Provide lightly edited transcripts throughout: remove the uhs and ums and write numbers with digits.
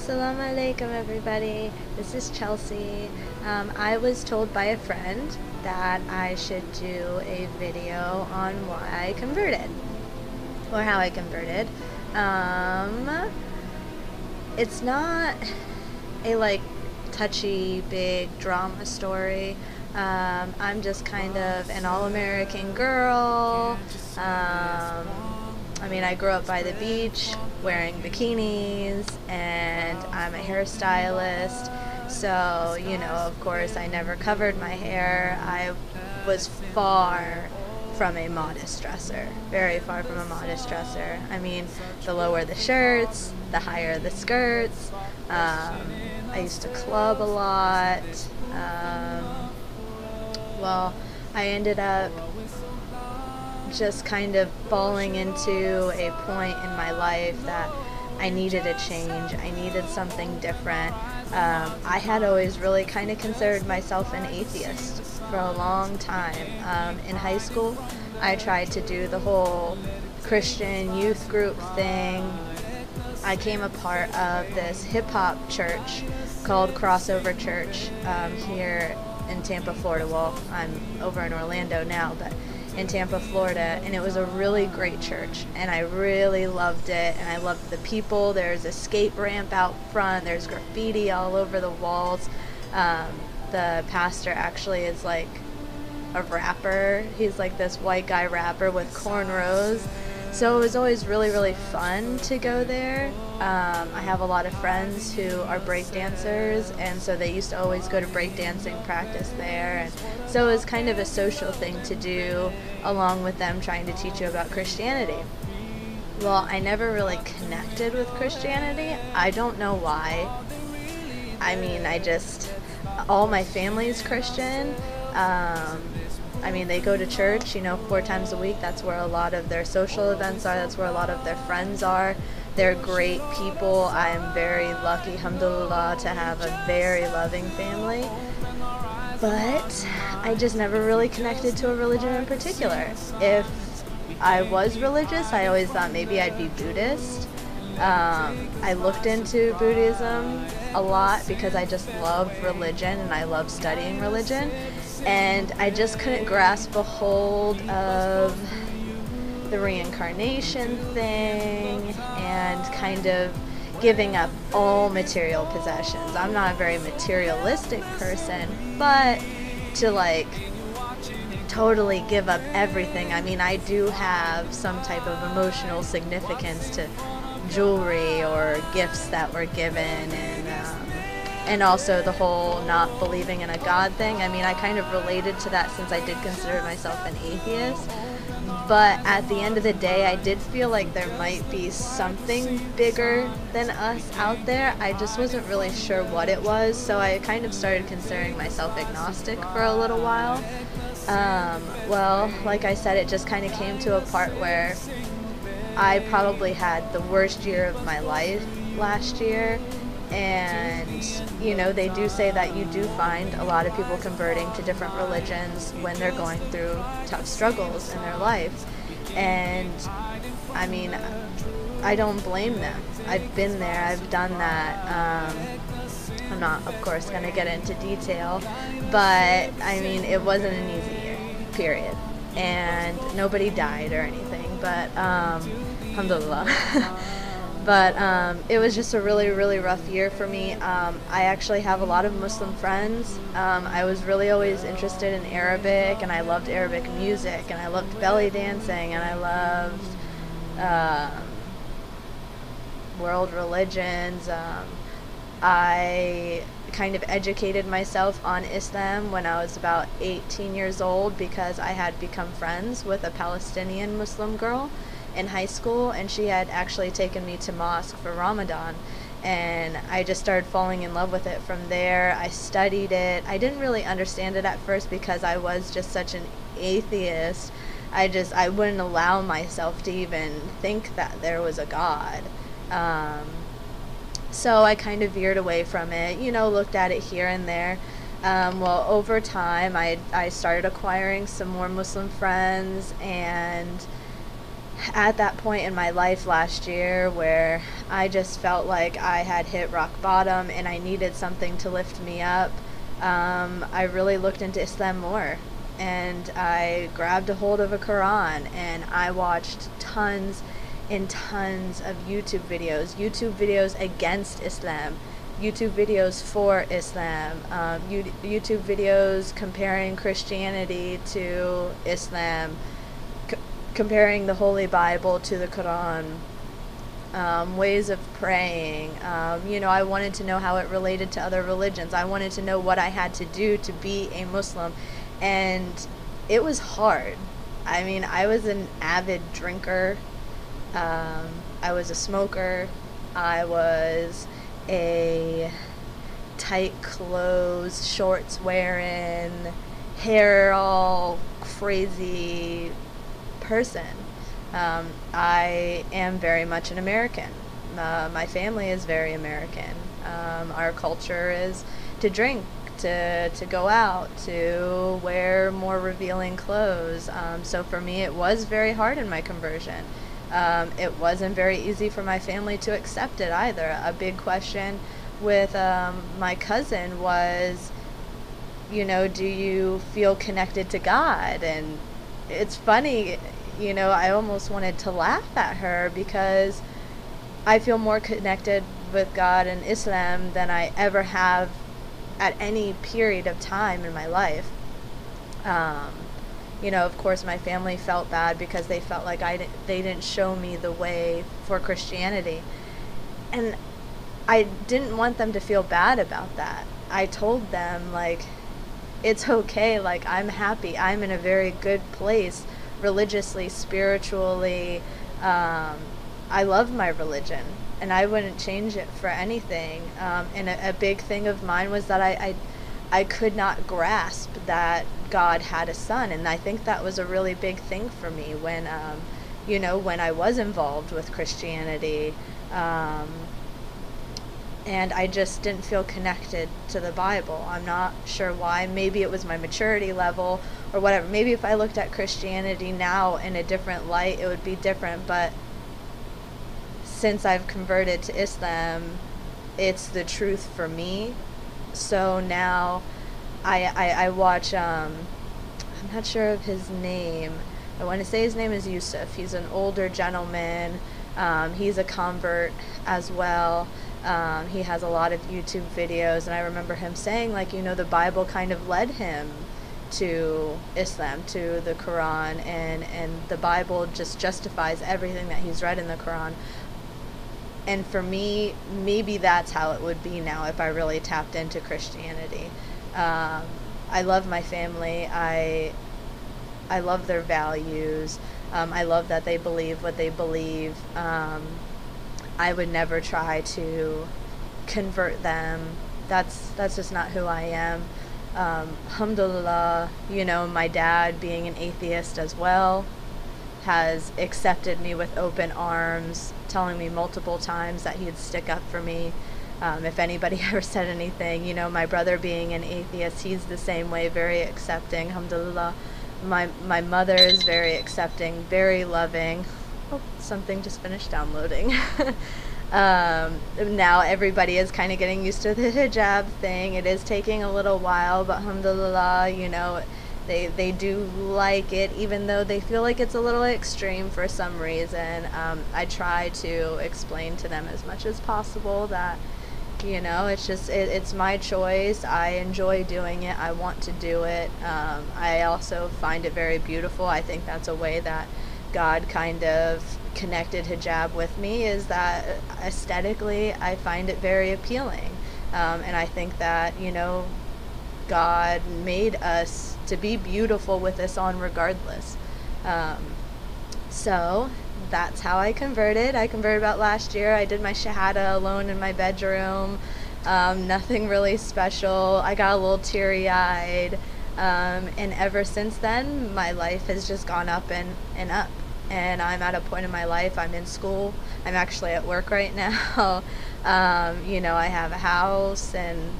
Assalamu alaikum, everybody. This is Chelsea. I was told by a friend that I should do a video on why I converted, or how I converted. It's not a touchy, big drama story. I'm just kind of an all-American girl. I grew up by the beach wearing bikinis, and I'm a hairstylist, so, of course, I never covered my hair. I was far from a modest dresser, very far from a modest dresser. The lower the shirts, the higher the skirts. I used to club a lot. I ended up just kind of falling into a point in my life that I needed a change. I needed something different. I had always really kind of considered myself an atheist for a long time. In high school, I tried to do the whole Christian youth group thing. I came a part of this hip-hop church called Crossover Church here in Tampa, Florida. Well, I'm over in Orlando now, but in Tampa, Florida, and it was a really great church, and I really loved it, and I loved the people. There's a skate ramp out front, there's graffiti all over the walls. The pastor actually is like a rapper. He's like this white guy rapper with cornrows. So it was always really, really fun to go there. I have a lot of friends who are break dancers, and so they used to always go to break dancing practice there. And so it was kind of a social thing to do, along with them trying to teach you about Christianity. Well, I never really connected with Christianity. I don't know why. All my family's Christian. They go to church, 4 times a week. That's where a lot of their social events are. That's where a lot of their friends are. They're great people. I'm very lucky, alhamdulillah, to have a very loving family. But I just never really connected to a religion in particular. If I was religious, I always thought maybe I'd be Buddhist. I looked into Buddhism a lot because I just love religion and I love studying religion. And I just couldn't grasp a hold of the reincarnation thing and kind of giving up all material possessions. I'm not a very materialistic person, but to totally give up everything. I do have some type of emotional significance to jewelry or gifts that were given, and also the whole not believing in a God thing. I kind of related to that since I did consider myself an atheist. But at the end of the day, I did feel like there might be something bigger than us out there. I just wasn't really sure what it was, so I kind of started considering myself agnostic for a little while. Like I said, it just kind of came to a part where I probably had the worst year of my life last year. And, they do say that you do find a lot of people converting to different religions when they're going through tough struggles in their life. And, I don't blame them. I've been there, I've done that. I'm not, of course, going to get into detail, but, it wasn't an easy year, period. And nobody died or anything, but, alhamdulillah. But it was just a really, really rough year for me. I actually have a lot of Muslim friends. I was really always interested in Arabic, and I loved Arabic music, and I loved belly dancing, and I loved world religions. I kind of educated myself on Islam when I was about 18 years old because I had become friends with a Palestinian Muslim girl in high school, and she had actually taken me to mosque for Ramadan, and I just started falling in love with it from there. I studied it. I didn't really understand it at first because I was just such an atheist. I wouldn't allow myself to even think that there was a God. So I kind of veered away from it, looked at it here and there. Over time, I started acquiring some more Muslim friends, and at that point in my life last year where I just felt like I had hit rock bottom and I needed something to lift me up, I really looked into Islam more. And I grabbed a hold of a Quran and I watched tons and tons of YouTube videos against Islam, YouTube videos for Islam, YouTube videos comparing Christianity to Islam, comparing the Holy Bible to the Quran, ways of praying. I wanted to know how it related to other religions. I wanted to know what I had to do to be a Muslim. And it was hard. I mean, I was an avid drinker. I was a smoker. I was a tight clothes, shorts wearing, hair all crazy person. I am very much an American. My family is very American. Our culture is to drink, to go out, to wear more revealing clothes. So for me, it was very hard in my conversion. It wasn't very easy for my family to accept it either. A big question with my cousin was, do you feel connected to God? And it's funny, I almost wanted to laugh at her because I feel more connected with God and Islam than I ever have at any period of time in my life. Of course my family felt bad because they felt like they didn't show me the way for Christianity. And I didn't want them to feel bad about that. I told them, like, it's okay, like, I'm happy. I'm in a very good place religiously, spiritually. I love my religion and I wouldn't change it for anything. And a big thing of mine was that I could not grasp that God had a son, and I think that was a really big thing for me when when I was involved with Christianity, and I just didn't feel connected to the Bible. I'm not sure why. Maybe it was my maturity level or whatever. Maybe if I looked at Christianity now in a different light, it would be different, but since I've converted to Islam, it's the truth for me. So now I watch, I'm not sure of his name. I want to say his name is Yusuf. He's an older gentleman. He's a convert as well. He has a lot of YouTube videos, and I remember him saying, like, the Bible kind of led him to Islam, to the Quran, and the Bible just justifies everything that he's read in the Quran. And for me, maybe that's how it would be now if I really tapped into Christianity. I love my family. I love their values. I love that they believe what they believe. I would never try to convert them. That's just not who I am. Alhamdulillah, my dad, being an atheist as well, has accepted me with open arms, telling me multiple times that he'd stick up for me if anybody ever said anything. My brother, being an atheist, he's the same way, very accepting, alhamdulillah. My mother is very accepting, very loving. Oh, something just finished downloading. Now everybody is kind of getting used to the hijab thing. It is taking a little while, but alhamdulillah, they do like it, even though they feel like it's a little extreme for some reason. I try to explain to them as much as possible that, it's my choice. I enjoy doing it. I want to do it. I also find it very beautiful. I think that's a way that God kind of connected hijab with me, is that aesthetically I find it very appealing. And I think that, God made us to be beautiful with this on regardless. So that's how I converted. I converted about last year. I did my shahada alone in my bedroom. Nothing really special. I got a little teary-eyed. And ever since then, my life has just gone up and up. And I'm at a point in my life, I'm in school. I'm actually at work right now. I have a house and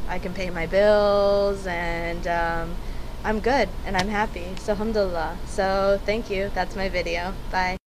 I can pay my bills, and I'm good and I'm happy. So alhamdulillah. So thank you. That's my video. Bye.